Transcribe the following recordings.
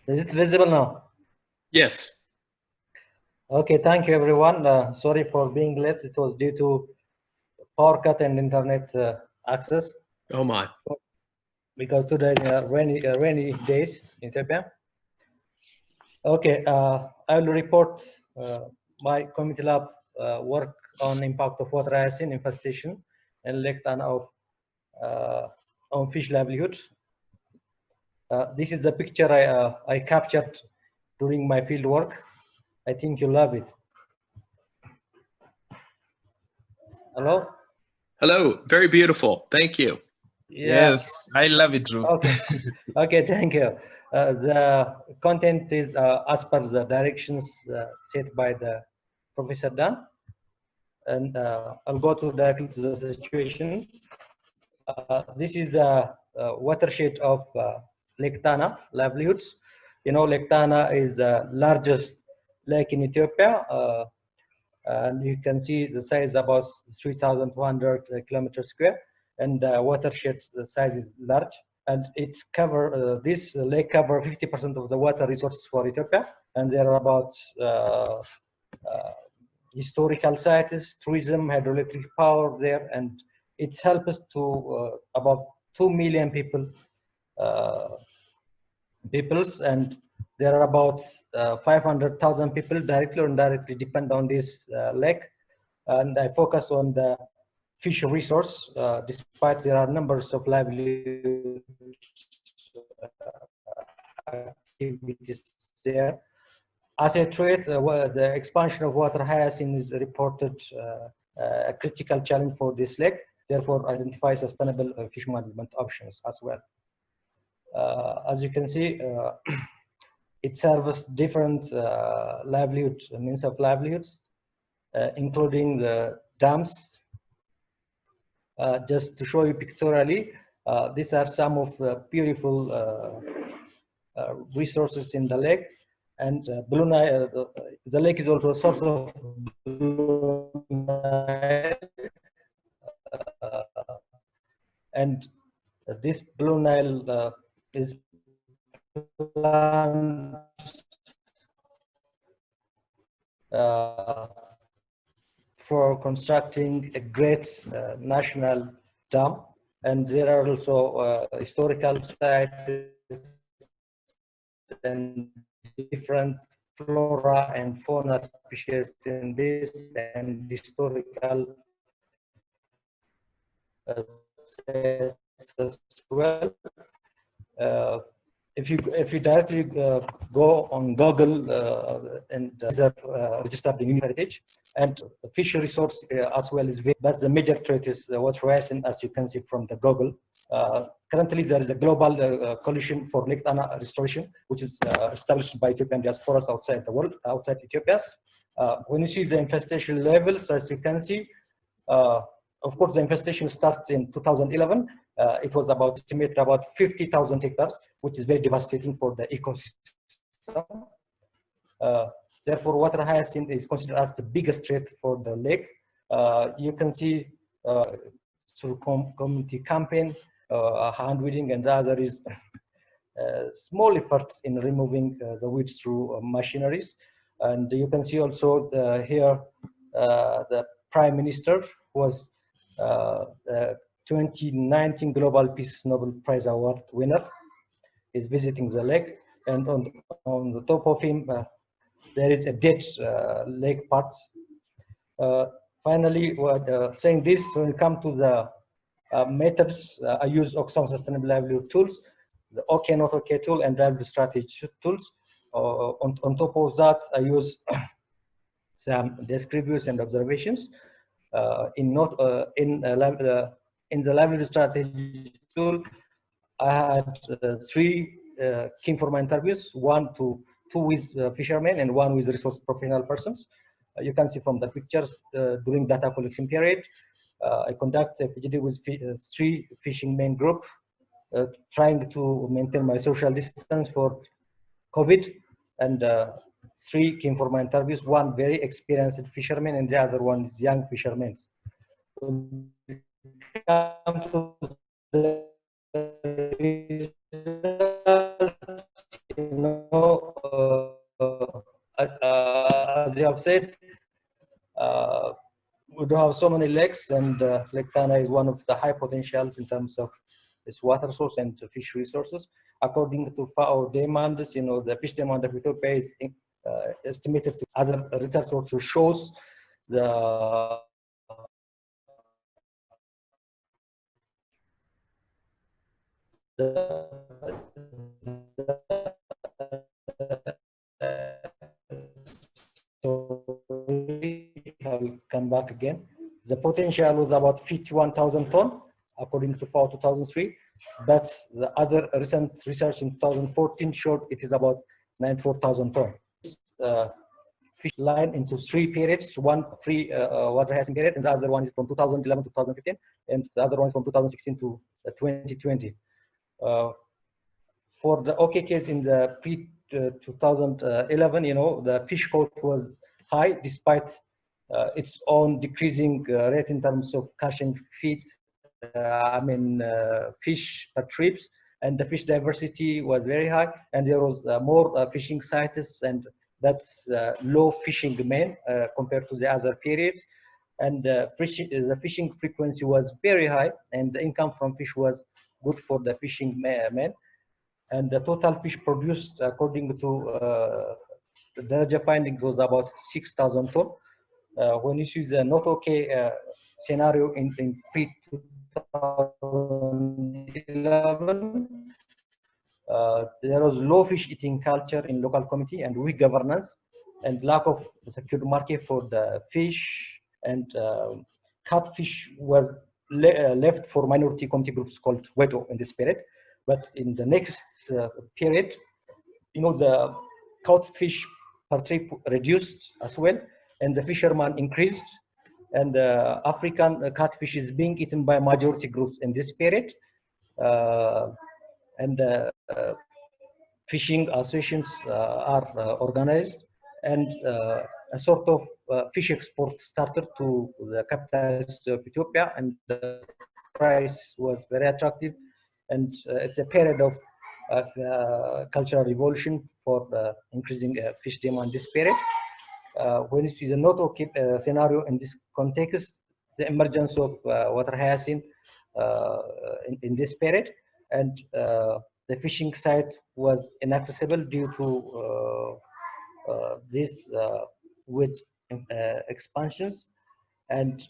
Is it visible now? Yes. Okay, thank you everyone. Sorry for being late. It was due to power cut and internet access. Oh my. Because today rainy days in Ethiopia. Okay, I will report my community lab work on impact of water hyacinth infestation and Lake Tana on fish livelihood. This is the picture I captured during my field work. I think you love it. Hello? Hello. Very beautiful. Thank you. Yeah. Yes, I love it, Drew. Okay. Okay, thank you. The content is as per the directions set by the Professor Dan. And I'll go directly to the situation. This is a watershed of Lake Tana livelihoods. You know, Lake Tana is the largest lake in Ethiopia. And you can see the size about 3,200 kilometers square, and watershed the size is large. And it this lake cover 50% of the water resources for Ethiopia, and there are about historical sites, tourism, hydroelectric power there, and it helps to about 2 million peoples, and there are about 500,000 people directly or indirectly depend on this lake. And I focus on the fish resource, despite there are numbers of livelihood activities there. As a threat, the expansion of water hyacinth is reported a critical challenge for this lake. Therefore, identify sustainable fish management options as well. As you can see, it serves different means of livelihoods, including the dams. Just to show you pictorially, these are some of the beautiful resources in the lake. And Blue Nile, the lake is also a source of Blue Nile. And this Blue Nile is planned for constructing a great national dam. And there are also historical sites and different flora and fauna species in this, and historical sites as well. If you directly go on Google and registered in Heritage, and fish resource as well is, but the major threat is water hyacinth, as you can see from the Google. Currently, there is a global coalition for Lake Tana restoration, which is established by Ethiopian diasporas outside the world, outside Ethiopia. When you see the infestation levels, as you can see, of course, the infestation starts in 2011. It was estimated about 50,000 hectares, which is very devastating for the ecosystem. Therefore, water hyacinth is considered as the biggest threat for the lake. You can see through community campaign, hand weeding, and the other is small efforts in removing the weeds through machineries. And you can see also here the Prime Minister was 2019 Global Peace Nobel Prize Award winner, is visiting the lake, and on the top of him there is a dead lake part. Finally, saying this, when it comes to the methods, I use Oxfam Sustainable Livelihood tools, the OK not OK tool, and livelihood strategy tools. On top of that, I use some desk reviews and observations. In the livelihood strategy tool, I had three key informant interviews, two with fishermen and one with resource professional persons. You can see from the pictures during data collection period, I conduct a PGD with three fishing men group, trying to maintain my social distance for COVID, and three key informant interviews, one very experienced fisherman and the other one is young fishermen. When we come to the results, as you have said, we do have so many lakes, and Lake Tana is one of the high potentials in terms of its water source and fish resources. According to FAO demands, the fish demand of Ethiopia is estimated to. Other research also shows the I'll come back again. The potential was about 51,000 ton, according to FAO 2003, but the other recent research in 2014 showed it is about 94,000 ton. Fish line into three periods: one free water hyacinth period, and the other one is from 2011 to 2015, and the other one is from 2016 to 2020. For the OK case in the pre 2011, the fish quote was high despite its own decreasing rate in terms of catching feed. Fish per trips, and the fish diversity was very high, and there was more fishing sites, and that's low fishing demand compared to the other periods. And the fishing frequency was very high, and the income from fish was good for the fishing men. And the total fish produced, according to the Daraja findings, was about 6,000 ton. When you see the not okay scenario in pre-2011, there was low fish eating culture in local community and weak governance and lack of secure market for the fish, and catfish was left for minority community groups called Weto in this period. But in the next period, the catfish per trip reduced as well, and the fishermen increased, and African catfish is being eaten by majority groups in this period. And fishing associations are organized, and a sort of fish export started to the capitals of Ethiopia, and the price was very attractive. And it's a period of cultural revolution for increasing fish demand this period. When you see the not okay scenario in this context, the emergence of water hyacinth in this period, and the fishing site was inaccessible due to this with expansions, and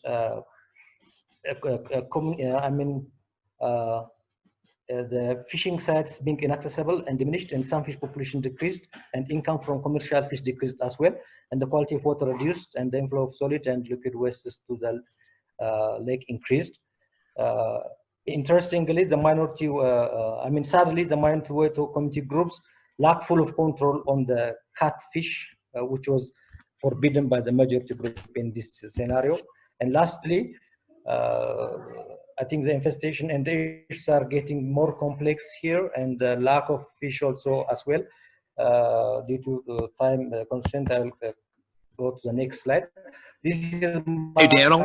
the fishing sites being inaccessible and diminished, and some fish population decreased, and income from commercial fish decreased as well, and the quality of water reduced, and the inflow of solid and liquid wastes to the lake increased. Interestingly, the minority, sadly, the minority community groups lack full of control on the catfish, which was forbidden by the majority group in this scenario. And lastly, I think the infestation and the issues are getting more complex here, and the lack of fish also as well. Due to time constraint, I will go to the next slide. This is my Hey, Daniel.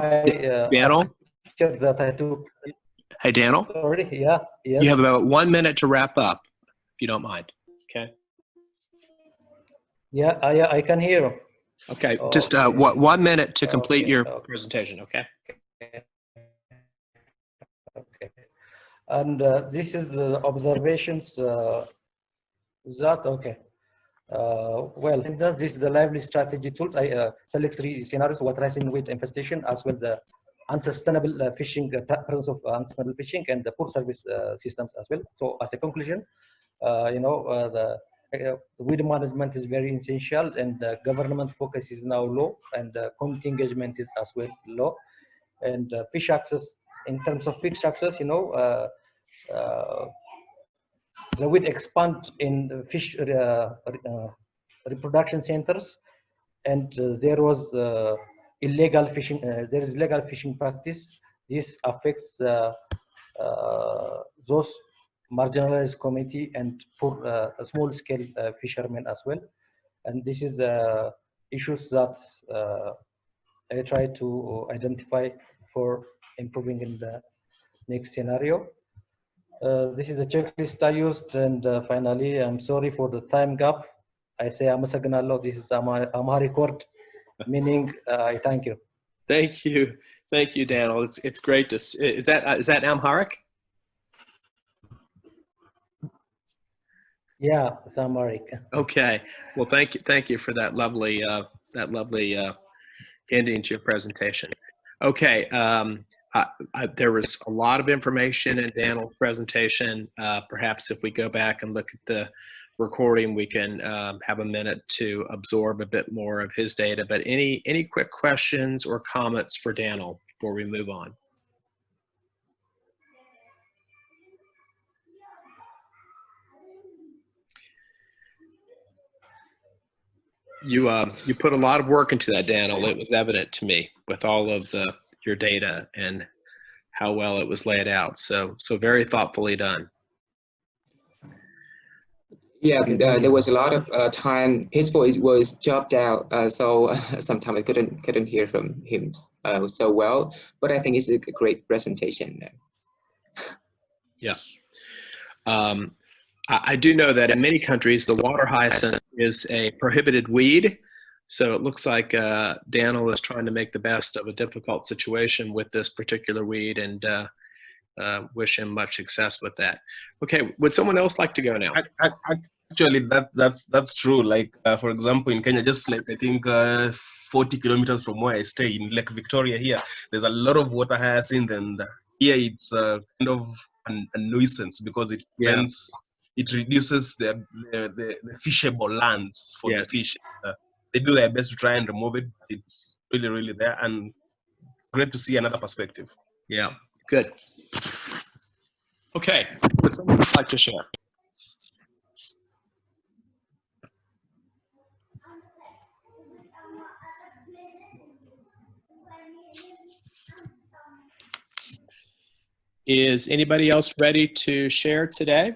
picture that I took. Hey, Daniel. Sorry, yeah, yes. You have about 1 minute to wrap up, if you don't mind. Okay. Yeah, I can hear. Okay, just 1 minute to complete your presentation, okay? Okay. And this is the observations that, okay. Well, this is the lively strategy tools. I select 3 scenarios: water hyacinth with infestation, as well the unsustainable fishing, presence of unsustainable fishing, and the poor service systems as well. So as a conclusion, the weed management is very essential, and the government focus is now low, and community engagement is as well low, and fish access. In terms of fish access, the weed expand in fish reproduction centers, and there was illegal fishing. There is legal fishing practice. This affects those marginalized community and poor small-scale fishermen as well. And this is issues that I try to identify for improving in the next scenario. This is the checklist I used, and finally, I'm sorry for the time gap. I say amasaganallo. This is Amharic word, meaning I thank you. Thank you. Thank you, Daniel. It's great to see. Is that Amharic? Yeah, it's Amharic. Okay. Well, thank you for that lovely ending to your presentation. Okay. There was a lot of information in Daniel's presentation. Perhaps if we go back and look at the recording, we can have a minute to absorb a bit more of his data. But any quick questions or comments for Daniel before we move on? You put a lot of work into that, Daniel. It was evident to me with all of your data and how well it was laid out. So very thoughtfully done. Yeah, there was a lot of time. His voice was chopped out, so sometimes I couldn't hear from him so well. But I think it's a great presentation. Yeah. I do know that in many countries, the water hyacinth is a prohibited weed. So it looks like Daniel is trying to make the best of a difficult situation with this particular weed, and wish him much success with that. Okay, would someone else like to go now? Actually, that's true. Like, for example, in Kenya, just like I think 40 kilometers from where I stay in Lake Victoria here, there's a lot of water hyacinth, and here it's kind of a nuisance because it prevents, it reduces the fishable lands for the fish. They do their best to try and remove it, but it's really there, and great to see another perspective. Yeah, good. Okay, would someone like to share? Is anybody else ready to share today?